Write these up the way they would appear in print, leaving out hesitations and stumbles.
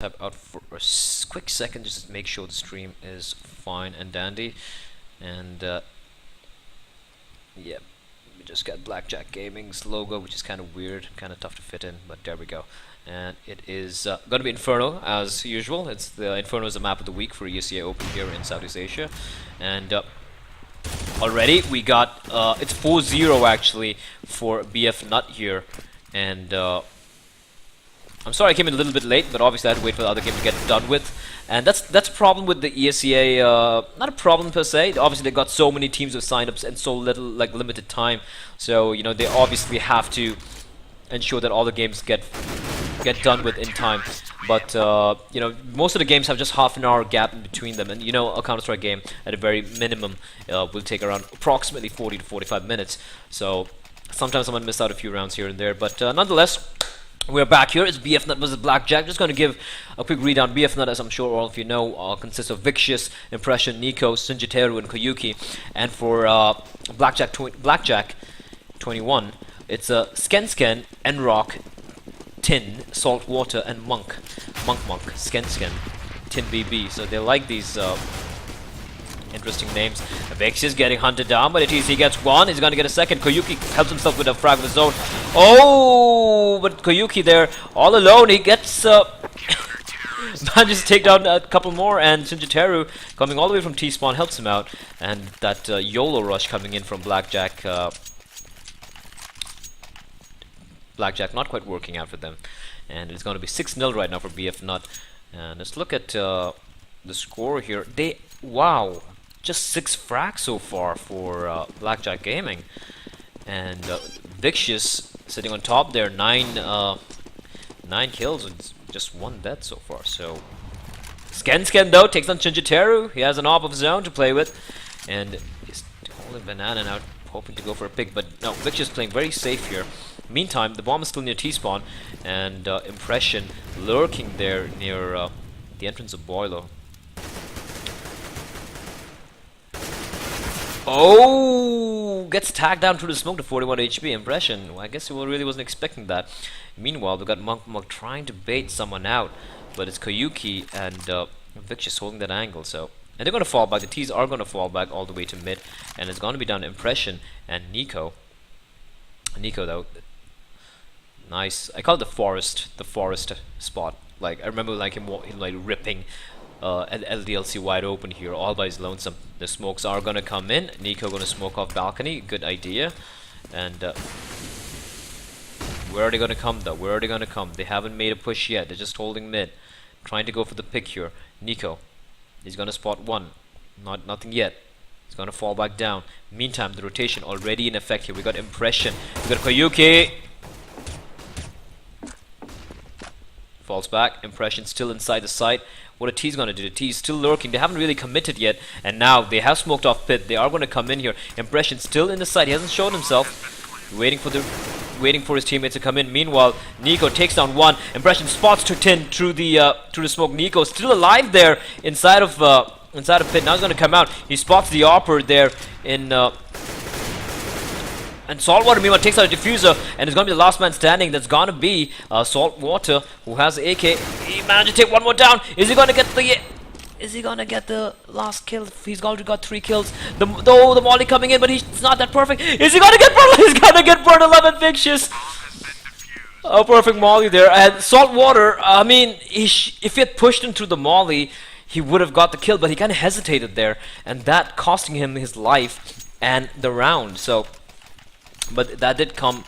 step out for a quick second just to make sure the stream is fine and dandy. And yeah, we just got BlackJack Gaming's logo, which is kind of weird, kind of tough to fit in, but there we go. And it is going to be Inferno as usual. It's the Inferno is the map of the week for ESEA Open here in Southeast Asia. And already we got it's 4-0 actually for Bf.Nut here. And I'm sorry I came in a little bit late, but obviously I had to wait for the other game to get done with. And that's a problem with the ESEA, not a problem per se. Obviously they got so many teams with signups and so little, like, limited time. So, you know, they obviously have to ensure that all the games get done with in time. But you know, most of the games have just half an hour gap in between them, and you know, a Counter-Strike game at a very minimum will take around approximately 40 to 45 minutes. So sometimes someone missed out a few rounds here and there, but nonetheless, we're back here. It's Bf.Nut versus BlackJack. Just going to give a quick read on Bf.Nut, as I'm sure all of you know, consists of Vicious, Impression, Nico, Sinjiteru, and Koyuki. And for BlackJack 21, it's Sken, Enrock, Tin, Saltwater, and Monk, Sken, Tin BB. So they like these interesting names. Vex is getting hunted down, but he gets one. He's going to get a second. Koyuki helps himself with a frag of his own. Oh, but Koyuki there all alone. He gets manages to take down a couple more, and Sinjiteru coming all the way from T-spawn helps him out. And that YOLO rush coming in from BlackJack. BlackJack not quite working out for them, and it's going to be 6-0 right now for Bf.Nut. And let's look at the score here. Wow, just 6 frags so far for BlackJack Gaming, and Vicious sitting on top there, 9 kills and just 1 death so far. So Sken though takes on Sinjiteru. He has an AWP of his own to play with, and he's holding Banana now, hoping to go for a pick, but no, Vicious playing very safe here. Meantime, the bomb is still near T-spawn, and Impression lurking there near the entrance of Boiler. Oh, gets tagged down through the smoke to 41 HP. Impression, well, I guess he really wasn't expecting that. Meanwhile, we've got Monk trying to bait someone out, but it's Koyuki and Vicious holding that angle. So, and they're going to fall back. The T's are going to fall back all the way to mid, and it's going to be down to Impression and Nico. Nico though, nice. I call it the forest spot. Like, I remember like him like ripping LDLC wide open here, all by his lonesome. The smokes are gonna come in. Nico gonna smoke off balcony. Good idea. And where are they gonna come though? Where are they gonna come? They haven't made a push yet. They're just holding mid, trying to go for the pick here. Nico, he's gonna spot one. Nothing yet. He's gonna fall back down. Meantime, the rotation already in effect here. We got Impression. We got Koyuki. Falls back. Impression still inside the site. What are T's gonna do? The T's still lurking. They haven't really committed yet, and now they have smoked off pit. They are gonna come in here. Impression still in the site. He hasn't shown himself. Waiting for his teammates to come in. Meanwhile, Nico takes down one. Impression spots to Tin through the smoke. Nico still alive there inside of pit. Now he's gonna come out. He spots the AWPer there in and Saltwater meanwhile takes out a diffuser, and it's gonna be the last man standing. That's gonna be Saltwater, who has the AK. He managed to take one more down. Is he gonna get the last kill? He's already got 3 kills. The molly coming in, but he's not that perfect. Is he gonna get burned? He's gonna get burned. 11 Vicious. Oh, perfect molly there. And Saltwater, I mean, if he had pushed him through the molly, he would have got the kill, but he kind of hesitated there, and that costing him his life and the round. So, but that did come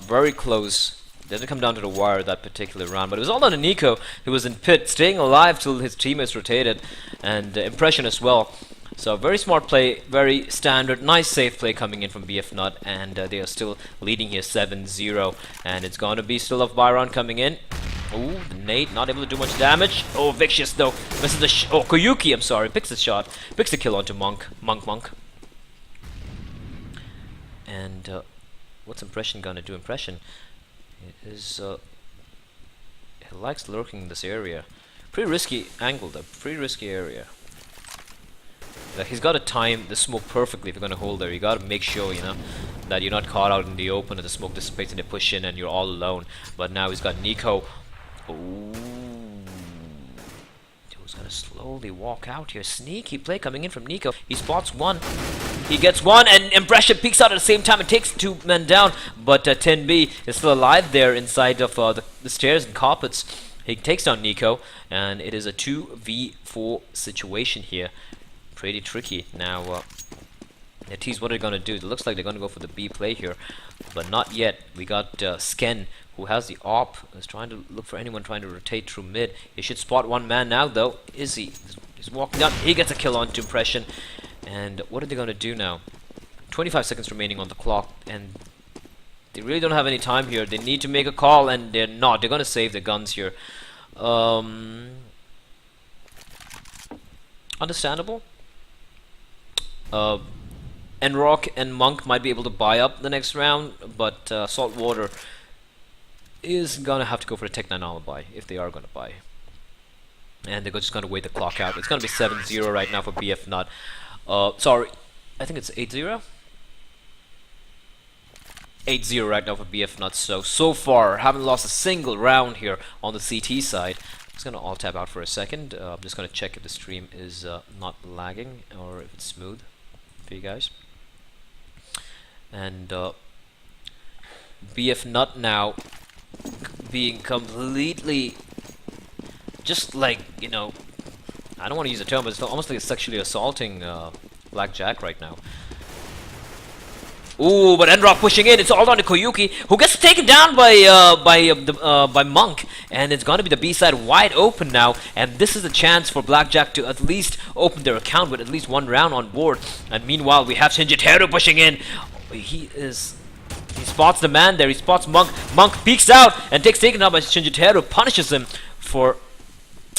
very close. It didn't come down to the wire that particular round, but it was all down to Nico, who was in pit, staying alive till his teammates rotated, and Impression as well. So very smart play, very standard, nice safe play coming in from Bf.Nut, and they are still leading here 7-0, and it's going to be still off Byron coming in. Ooh, the nade, not able to do much damage. Oh, Vicious though, misses the Koyuki, I'm sorry, picks the shot, picks the kill onto Monk. And what's Impression gonna do? Impression is he likes lurking in this area. Pretty risky angle though, pretty risky area. Like, he's got to time the smoke perfectly if you're gonna hold there. You gotta make sure, you know, that you're not caught out in the open and the smoke dissipates and they push in and you're all alone. But now he's got Nico. Ooh, Nico's gonna slowly walk out here. Sneaky play coming in from Nico. He spots one. He gets one, and Impression peeks out at the same time and takes two men down. But 10B is still alive there inside of the stairs and carpets. He takes down Nico, and it is a 2v4 situation here. Pretty tricky. Now, T's, what are they going to do? It looks like they're going to go for the B play here, but not yet. We got Sken, who has the op, is trying to look for anyone trying to rotate through mid. He should spot one man now, though. Is he? He's walking down. He gets a kill onto Impression. And what are they going to do now? 25 seconds remaining on the clock, and they really don't have any time here. They need to make a call, and they're not. They're going to save the guns here. Understandable. Enrock and Monk might be able to buy up the next round, but Saltwater is gonna have to go for a Tech 9 alibi if they are gonna buy. And they're just gonna wait the clock out. It's gonna be 7-0 right now for Bf.Nut. Sorry, I think it's 8-0? 8-0 right now for Bf.Nut. So far, haven't lost a single round here on the CT side. I'm just gonna alt tab out for a second. I'm just gonna check if the stream is not lagging or if it's smooth for you guys. And Bf.Nut now being completely just like, you know, I don't want to use the term, but it's almost like it's sexually assaulting BlackJack right now. Ooh, but Enrock pushing in. It's all down to Koyuki, who gets taken down by Monk, and it's going to be the B side wide open now. And this is a chance for BlackJack to at least open their account with at least one round on board. And meanwhile, we have Shinjiteru pushing in. He spots the man there. He spots Monk. Monk peeks out and taken out by Shinjiteru. Punishes him for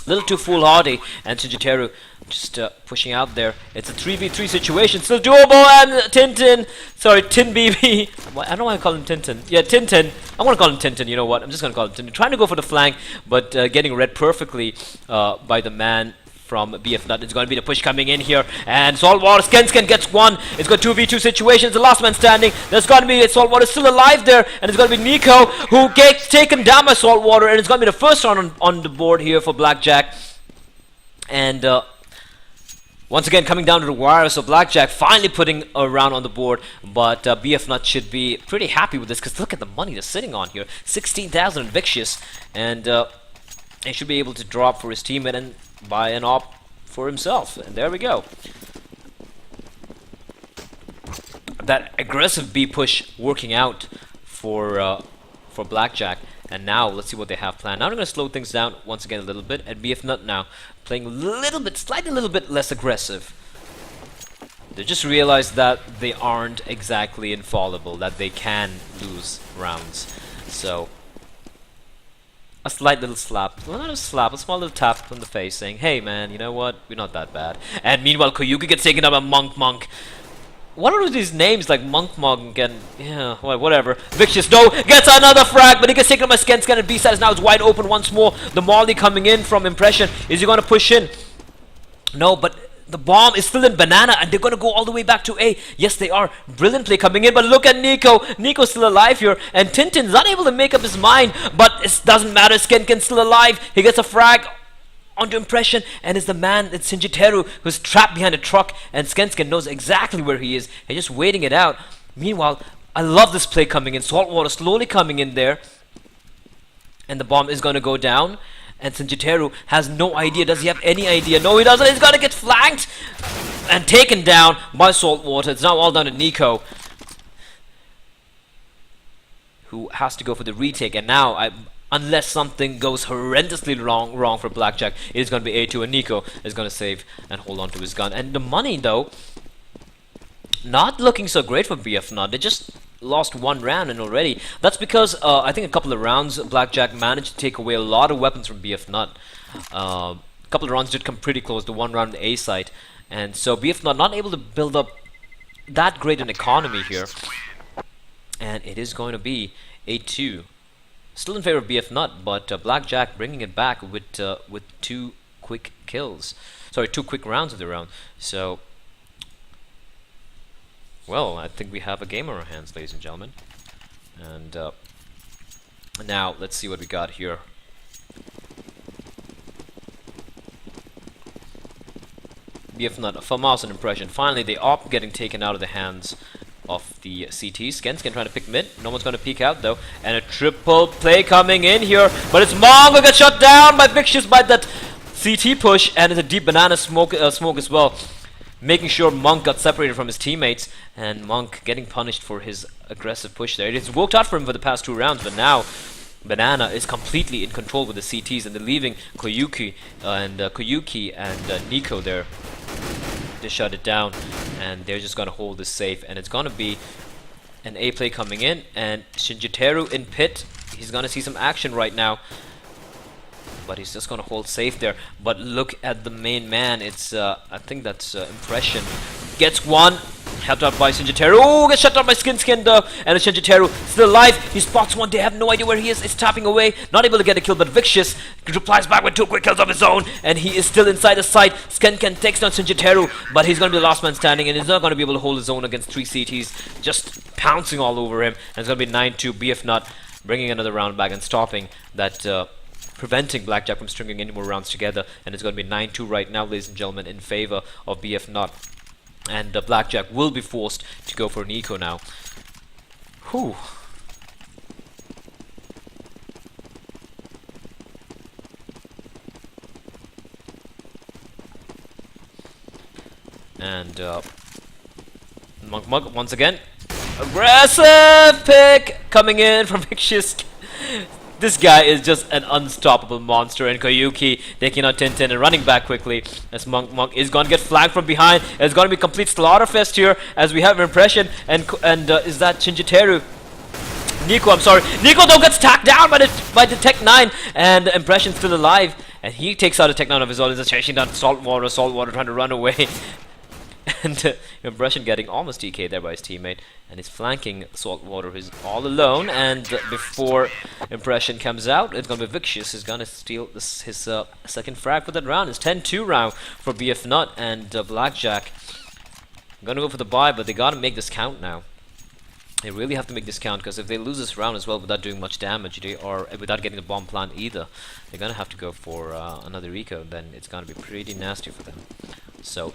a little too foolhardy, and Shinjiteru just pushing out there. It's a 3v3 situation, still doable, and Tintin, sorry, TinBB. I don't want to call him Tintin. Yeah, Tintin. I want to call him Tintin. You know what? I'm just going to call him Tintin. Trying to go for the flank, but getting read perfectly by the man from Bf.Nut. It's going to be the push coming in here, and Saltwater, Sken gets one. It's got 2v2 situation. It's the last man standing. There's going to be Saltwater still alive there, and it's going to be Nico who gets taken down by Saltwater, and it's going to be the first round on the board here for BlackJack. And once again coming down to the wire, so BlackJack finally putting a round on the board, but Bf.Nut should be pretty happy with this, because look at the money they're sitting on here. 16,000 Vicious, and he should be able to drop for his teammate and buy an op for himself, and there we go. That aggressive B push working out for BlackJack, and now let's see what they have planned. Now I'm going to slow things down once again a little bit, and Bf.Nut now playing a little bit, slightly a little bit less aggressive. They just realized that they aren't exactly infallible, that they can lose rounds. So a slight little slap, well, not a slap, a small little tap on the face saying, hey man, you know what, we're not that bad. And meanwhile Koyuki gets taken up by Monk. What are these names like Monk and yeah, whatever. Vicious, no, gets another frag, but he gets taken up by Sken, and B side is now it's wide open once more. The Molly coming in from Impression. Is he going to push in? No, but the bomb is still in Banana, and they're going to go all the way back to A. Yes, they are. Brilliant play coming in, but look at Nico. Nico's still alive here, and Tintin's not able to make up his mind, but it doesn't matter. Sken's still alive. He gets a frag onto Impression, and it's the man, it's Shinjiteru, who's trapped behind a truck, and Sken knows exactly where he is. He's just waiting it out. Meanwhile, I love this play coming in. Saltwater slowly coming in there, and the bomb is going to go down. And Shinjiteru has no idea. Does he have any idea? No, he doesn't. He's got to get flanked and taken down by Saltwater. It's now all down to Nico, who has to go for the retake. And now, unless something goes horrendously wrong for BlackJack, it is going to be A2, and Nico is going to save and hold on to his gun. And the money, though, not looking so great for Bf.Nut. They just lost one round, and already that's because I think a couple of rounds BlackJack managed to take away a lot of weapons from Bf.Nut. A couple of rounds did come pretty close to one round on the A side, and so Bf.Nut not able to build up that great an economy here, and it is going to be A2, still in favor of Bf.Nut, but BlackJack bringing it back with two quick kills, sorry, 2 quick rounds of the round. So well, I think we have a game on our hands, ladies and gentlemen. And now, let's see what we got here. Bf.Nut, a Famas and Impression. Finally, they opt getting taken out of the hands of the CT. Sken trying to pick mid. No one's going to peek out though. And a triple play coming in here. But it's Monk who gets shut down by Vicious by that CT push. And it's a deep banana smoke as well. Making sure Monk got separated from his teammates. And Monk getting punished for his aggressive push there. It's worked out for him for the past 2 rounds. But now Banana is completely in control with the CTs. And they're leaving Koyuki and Nico there to shut it down, and they're just gonna hold this safe, and it's gonna be an A play coming in, and Shinjiteru in pit. He's gonna see some action right now, but he's just gonna hold safe there. But look at the main man. It's I think that's Impression gets one. Helped out by Shinjiteru. Oh, gets shut down by Skin though. And Shinjiteru still alive. He spots one. They have no idea where he is. It's tapping away. Not able to get a kill, but Vicious replies back with 2 quick kills of his own. And he is still inside the site. Skin takes down Shinjiteru, but he's going to be the last man standing. And he's not going to be able to hold his own against 3 CTs. Just pouncing all over him. And it's going to be 9-2. Bf.Nut bringing another round back and stopping that. Preventing BlackJack from stringing any more rounds together. And it's going to be 9-2 right now, ladies and gentlemen, in favor of Bf.Nut. And BlackJack will be forced to go for Nico now. Whew. And Monk once again. Aggressive pick coming in from Vicious. This guy is just an unstoppable monster, and Koyuki taking out Tintin and running back quickly as Monk is going to get flanked from behind. It's going to be a complete slaughter fest here as we have Impression and is that Shinjiteru? Nico, I'm sorry. Nico though gets tacked down by the Tech 9, and Impression's still alive, and he takes out a Tech 9 of his own. He's just chasing down Saltwater trying to run away. And Impression getting almost DK'd there by his teammate, and he's flanking Saltwater, who's all alone. And before Impression comes out, it's gonna be Vicious. He's gonna steal his second frag for that round. It's 10-2 round for Bf.Nut and BlackJack. Gonna go for the buy, but they gotta make this count now. They really have to make this count, because if they lose this round as well without doing much damage, or without getting the bomb plant either, they're gonna have to go for another eco. Then it's gonna be pretty nasty for them. So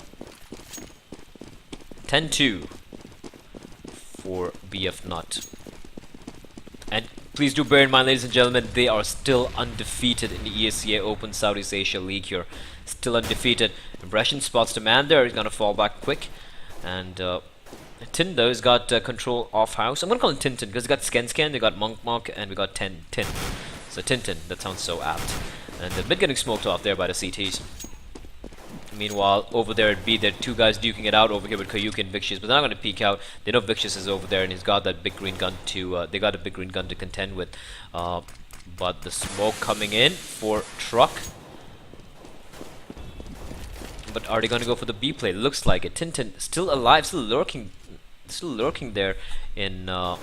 10-2 for Bf.Nut. And please do bear in mind, ladies and gentlemen, they are still undefeated in the ESEA Open Southeast Asia League here. Still undefeated. Impression spots the man there. He's going to fall back quick. And Tin, though, has got control off house. I'm going to call him Tintin because he got Sken, they got Monk, and we got Tin. So Tintin, that sounds so apt. And the mid getting smoked off there by the CTs. Meanwhile, over there at B, there are 2 guys duking it out over here with Koyuki and Vicious, but they're not going to peek out. They know Vicious is over there, and he's got that big green gun to. They got a big green gun to contend with. But the smoke coming in for Truck. But are they going to go for the B play? Looks like it. Tintin still alive, still lurking there in. And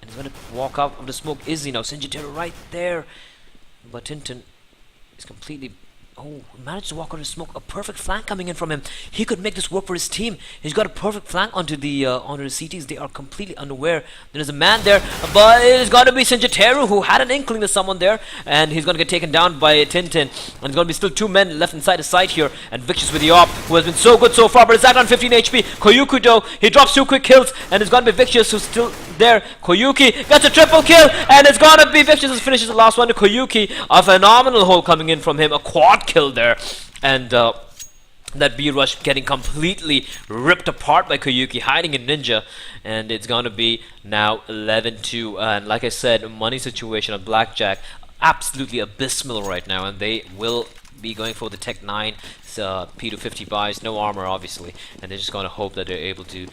he's going to walk out of the smoke. Is he now? Shinjiteru right there, but Tintin. He's completely. Oh, he managed to walk out of smoke. A perfect flank coming in from him. He could make this work for his team. He's got a perfect flank onto the CTs. They are completely unaware. There's a man there, but it's got to be Shinjiteru, who had an inkling there's someone there, and he's going to get taken down by Tintin. And there's going to be still 2 men left inside the site here, and Vicious with the op, who has been so good so far, but it's at on 15 HP. Koyuki though, he drops 2 quick kills, and it's going to be Vicious who's still there. Koyuki gets a triple kill, and it's going to be Vicious who finishes the last one to Koyuki. A phenomenal hole coming in from him, a quad kill there, and that B rush getting completely ripped apart by Koyuki, hiding in Ninja, and it's gonna be now 11-2. And like I said, money situation on BlackJack absolutely abysmal right now, and they will be going for the Tech 9 P250 buys, no armor obviously, and they're just gonna hope that they're able to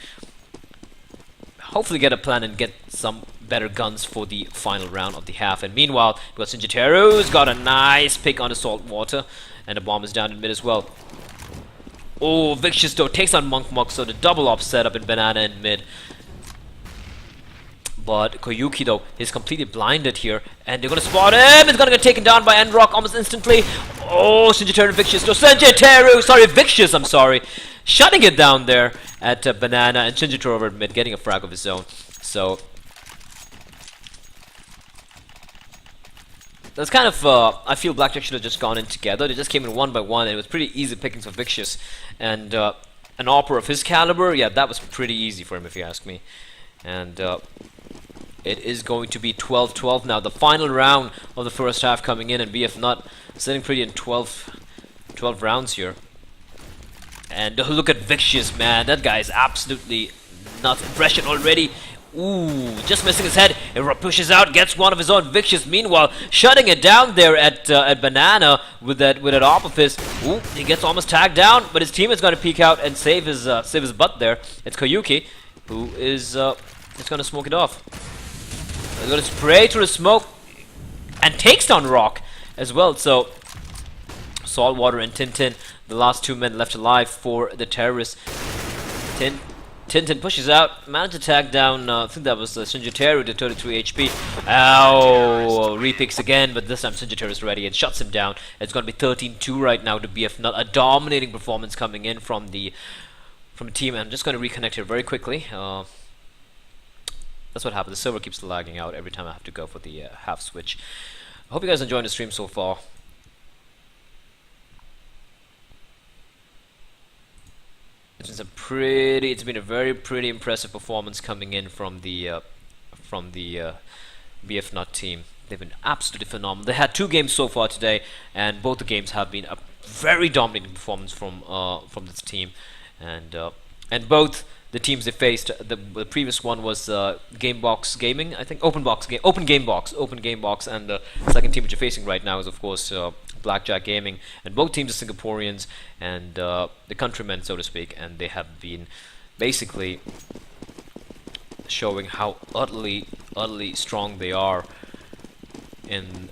hopefully get a plan and get some better guns for the final round of the half. And meanwhile, we got Shinjiteru's got a nice pick on the Saltwater, and the bomb is down in mid as well. Oh, Vicious though takes on Monk, so the double op setup in Banana in mid. But Koyuki though is completely blinded here, and they're gonna spot him. He's gonna get taken down by Endrock almost instantly. Oh, Shinjiteru and Vicious. No, Vicious, I'm sorry. Shutting it down there at Banana, and Shinjiteru over at mid getting a frag of his own. So that's kind of, I feel BlackJack should have just gone in together. They just came in one by one, and it was pretty easy pickings for Vicious. And an Opera of his caliber, yeah, that was pretty easy for him, if you ask me. And it is going to be 12-12 now. The final round of the first half coming in, and Bf.Nut sitting pretty in 12 rounds here. And look at Vicious, man. That guy is absolutely nuts. Impression already. Ooh, just missing his head. It pushes out, gets one of his own. Vicious, meanwhile, shutting it down there at Banana with that op of his. Ooh, he gets almost tagged down, but his team is going to peek out and save his butt there. It's Koyuki, who is going to smoke it off. He's going to spray through the smoke and takes down Rock as well. So Saltwater and Tintin, the last two men left alive for the terrorists. Tintin pushes out, managed to tag down, I think that was Shinjiteru to 33 HP. Ow! Repicks again, but this time Shinjiteru is ready and shuts him down. It's going to be 13-2 right now to Bf.Nut. A dominating performance coming in from the team. I'm just going to reconnect here very quickly. That's what happens. The server keeps lagging out every time I have to go for the half switch. I hope you guys enjoyed the stream so far. It's been a very pretty impressive performance coming in from the Bf.Nut team. They've been absolutely phenomenal. They had 2 games so far today, and both the games have been a very dominating performance from this team. And both the teams they faced, the previous one was Gamebox Gaming, I think, Open Gamebox, and the second team which you're facing right now is of course BlackJack Gaming, and both teams are Singaporeans and the countrymen, so to speak, and they have been basically showing how utterly strong they are in,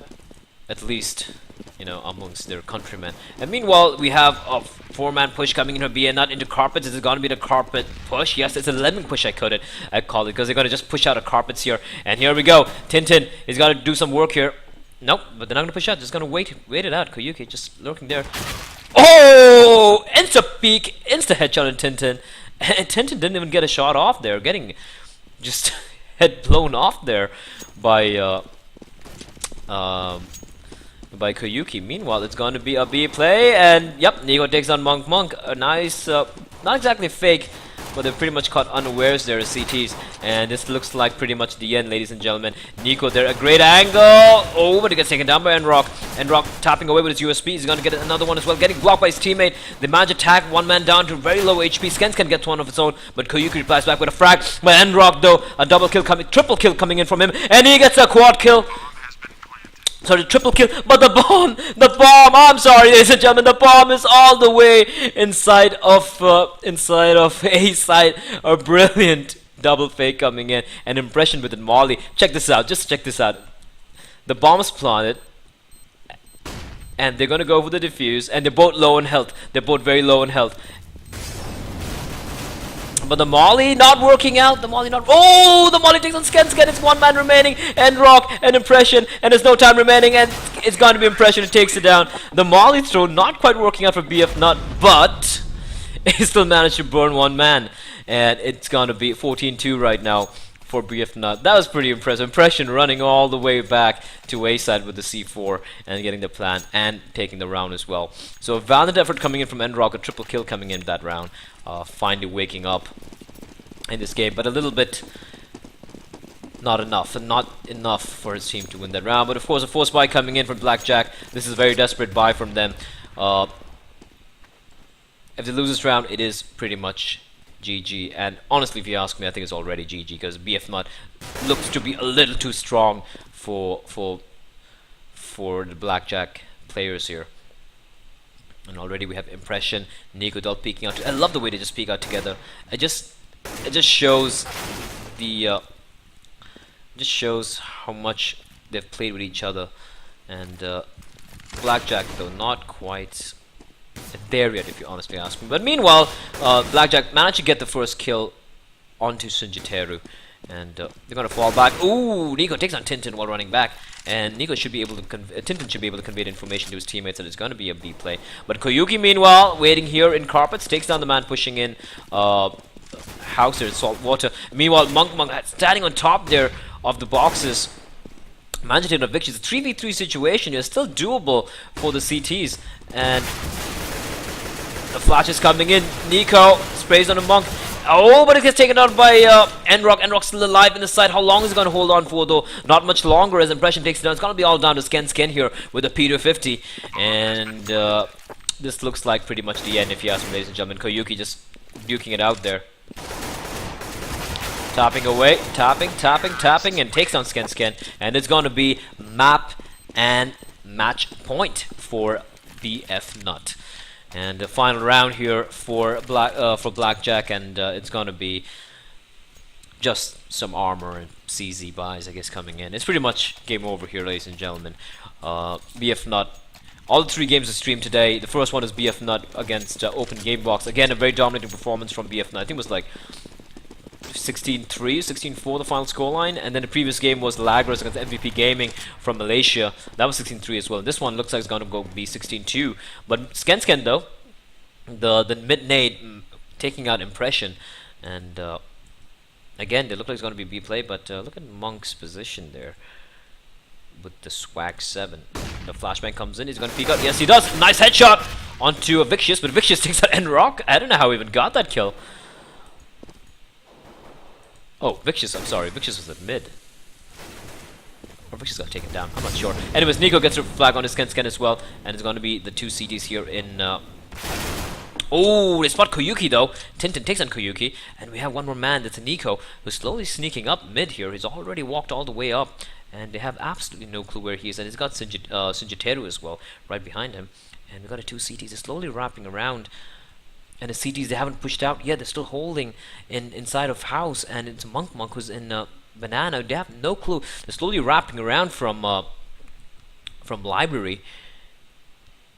at least, you know, amongst their countrymen. And meanwhile, we have a 4-man push coming in from Bf.Nut into carpets. Is it going to be the carpet push? Yes, it's a lemon push, I call it, because they're going to just push out of carpets here. And here we go. Tintin is going to do some work here. Nope, but they're not going to push out. Just going to wait it out. Koyuki just lurking there. Oh! Insta peek, insta headshot on Tintin. And Tintin didn't even get a shot off there, getting just head blown off there by Koyuki. Meanwhile, it's going to be a B play, and yep, Nico takes on Monk. A nice, not exactly fake, but they're pretty much caught unawares there as CTs, and this looks like pretty much the end, ladies and gentlemen. Nico there, a great angle. Oh, but he gets taken down by Enrock. Enrock tapping away with his USP. He's going to get another one as well, getting blocked by his teammate. The match attack, 1 man down to very low HP. Skens can get one of its own, but Koyuki replies back with a frag. But Enrock though, a double kill coming, triple kill coming in from him, and he gets a quad kill. Sorry, triple kill, but the bomb, I'm sorry, ladies and gentlemen, the bomb is all the way inside of A side. A brilliant double fake coming in, an impression with the molly. Check this out, just check this out. The bomb is planted, and they're gonna go for the defuse, and they're both low in health. They're both very low in health. But the molly not working out. The molly takes on Skens. It's 1 man remaining. And Rock, an impression, and there's no time remaining, and it's going to be impression. It takes it down. The molly throw not quite working out for Bf.Nut, but he still managed to burn 1 man, and it's going to be 14-2 right now for Bf.Nut. That was pretty impressive. Impression running all the way back to A side with the C4 and getting the plant and taking the round as well. So a valiant effort coming in from Enrock, a triple kill coming in that round. Finally waking up in this game, but a little bit not enough for his team to win that round. But of course, a force buy coming in from BlackJack. This is a very desperate buy from them. If they lose this round, it is pretty much GG. And honestly, if you ask me, I think it's already GG, because Bf.Nut looks to be a little too strong for the BlackJack players here. And already we have impression, Nico Dell peeking out. I love the way they just peek out together. It just shows the just shows how much they've played with each other. And BlackJack though not quite there yet, if you honestly ask me. But meanwhile, BlackJack managed to get the first kill onto Shinjiteru, and they're gonna fall back. Ooh, Nico takes on Tintin while running back. And Nico should be able to Tintin should be able to convey the information to his teammates that it's going to be a B play. But Koyuki, meanwhile, waiting here in carpets, takes down the man pushing in Hauser and Saltwater. Meanwhile, Monk standing on top there of the boxes. Managed to take a victory. It's a 3v3 situation. It's still doable for the CTs. And the flash is coming in. Nico sprays on a Monk. Oh, but it gets taken out by Enrock. Enrock's still alive in the side. How long is it going to hold on for, though? Not much longer as Impression takes it down. It's going to be all down to Sken here with a P250. And this looks like pretty much the end, if you ask me, ladies and gentlemen. Koyuki just duking it out there. Tapping away. Tapping, and takes down Sken. And it's going to be map and match point for Bf.Nut. And the final round here for BlackJack, and it's gonna be just some armor and CZ buys, I guess, coming in. It's pretty much game over here, ladies and gentlemen. Bf.Nut. All the 3 games are streamed today. The first one is Bf.Nut against Open Gamebox. Again, a very dominating performance from Bf.Nut. I think it was like 16-3, 16-4 the final scoreline, and then the previous game was Lagros against MVP Gaming from Malaysia. That was 16-3 as well. This one looks like it's going to be 16-2. But Sken though, the mid nade taking out Impression, and again they look like it's going to be B play. But look at Monk's position there with the swag 7. The flashbang comes in. He's going to peek out. Yes, he does. Nice headshot onto a Vicious, but Vicious takes out Enrock. I don't know how he even got that kill. Oh, Vicious, I'm sorry, Vicious was at mid. Or Vicious got taken down, I'm not sure. Anyways, Nico gets a flag on his Sken as well, and it's going to be the 2 CTs here in... Oh, they spot Koyuki though. Tintin takes on Koyuki, and we have one more man, that's Nico, who's slowly sneaking up mid here. He's already walked all the way up, and they have absolutely no clue where he is, and he's got Shinjiteru as well, right behind him. And we got a 2 CTs, they're slowly wrapping around. And the CTs, they haven't pushed out yet. They're still holding inside of house, and it's Monk who's in Banana. They have no clue. They're slowly wrapping around from library,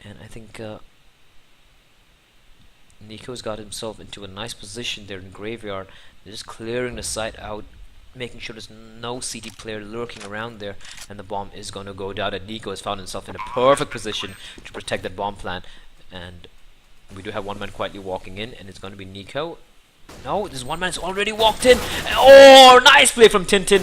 and I think Nico's got himself into a nice position there in graveyard. They're just clearing the site out, making sure there's no CT player lurking around there, and the bomb is going to go down. And Nico has found himself in a perfect position to protect that bomb plant, and we do have one man quietly walking in, and it's going to be Nico. No, there's one man that's already walked in. Oh, nice play from Tintin.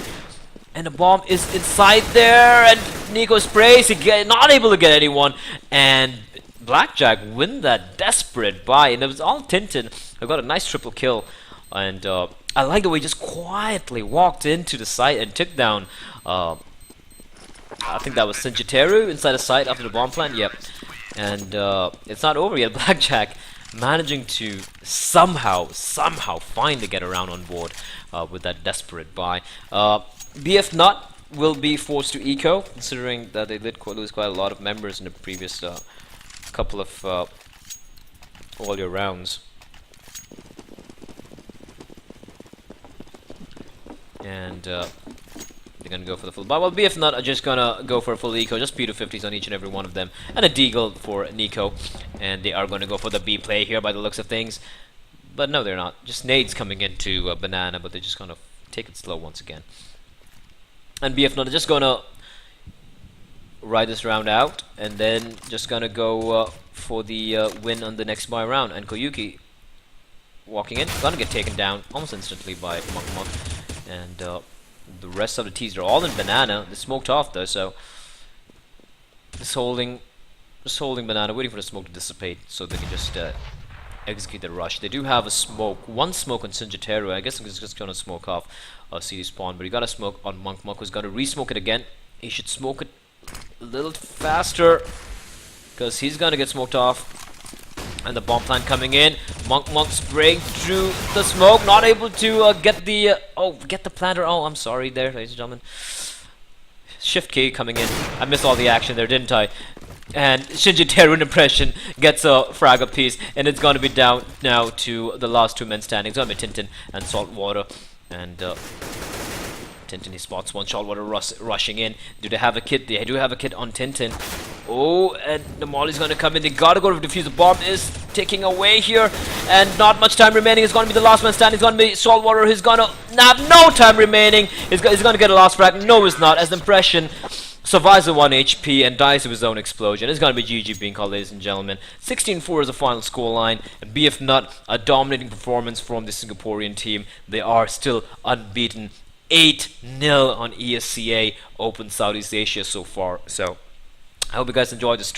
And the bomb is inside there, and Nico sprays. Not able to get anyone. And BlackJack win that desperate buy. And it was all Tintin who got a nice triple kill. And I like the way he just quietly walked into the site and took down, I think that was Shinjiteru inside the site after the bomb plant. Yep. And it's not over yet. BlackJack managing to somehow finally get around on board with that desperate buy. Bf.Nut will be forced to eco, considering that they did lose quite a lot of members in the previous couple of all year rounds. And they're gonna go for the full buy. Well, Bf.Nut are just gonna go for a full eco, just P250s on each and every one of them, and a deagle for Nico. And they are gonna go for the B play here by the looks of things. But no, they're not. Just nades coming into Banana, but they're just gonna take it slow once again. And Bf.Nut are just gonna ride this round out, and then just gonna go for the win on the next buy round. And Koyuki walking in, gonna get taken down almost instantly by Monk. And the rest of the T's are all in Banana. They're smoked off though, so just holding Banana, waiting for the smoke to dissipate so they can just execute the rush. They do have a smoke, one smoke on Shinjiteru. I guess I'm just gonna smoke off CD spawn, but he got a smoke on Monk. Monk was gonna re-smoke it again. He should smoke it a little faster because he's gonna get smoked off. And the bomb plant coming in. Monk spraying through the smoke, not able to get the planter. Oh, I'm sorry there, ladies and gentlemen. Shift key coming in. I missed all the action there, didn't I? And Shinjiteru Impression gets a frag apiece, and it's going to be down now to the last 2 men standing. It's going to be Tintin and Saltwater. And Tintin, he spots one. Saltwater rushing in. Do they have a kit? They do have a kit on Tintin. Oh, and the Molly's going to come in. They got to go to defuse. The bomb is ticking away here, and not much time remaining. It's going to be the last man standing. It's going to be Saltwater. He's going to have no time remaining. He's going to get a last frag. No, he's not, as the Impression survives the 1 HP and dies of his own explosion. It's going to be GG being called, ladies and gentlemen. 16-4 is the final scoreline. Bf.Nut, a dominating performance from the Singaporean team. They are still unbeaten 8-0 on ESCA Open Southeast Asia so far. So I hope you guys enjoyed this.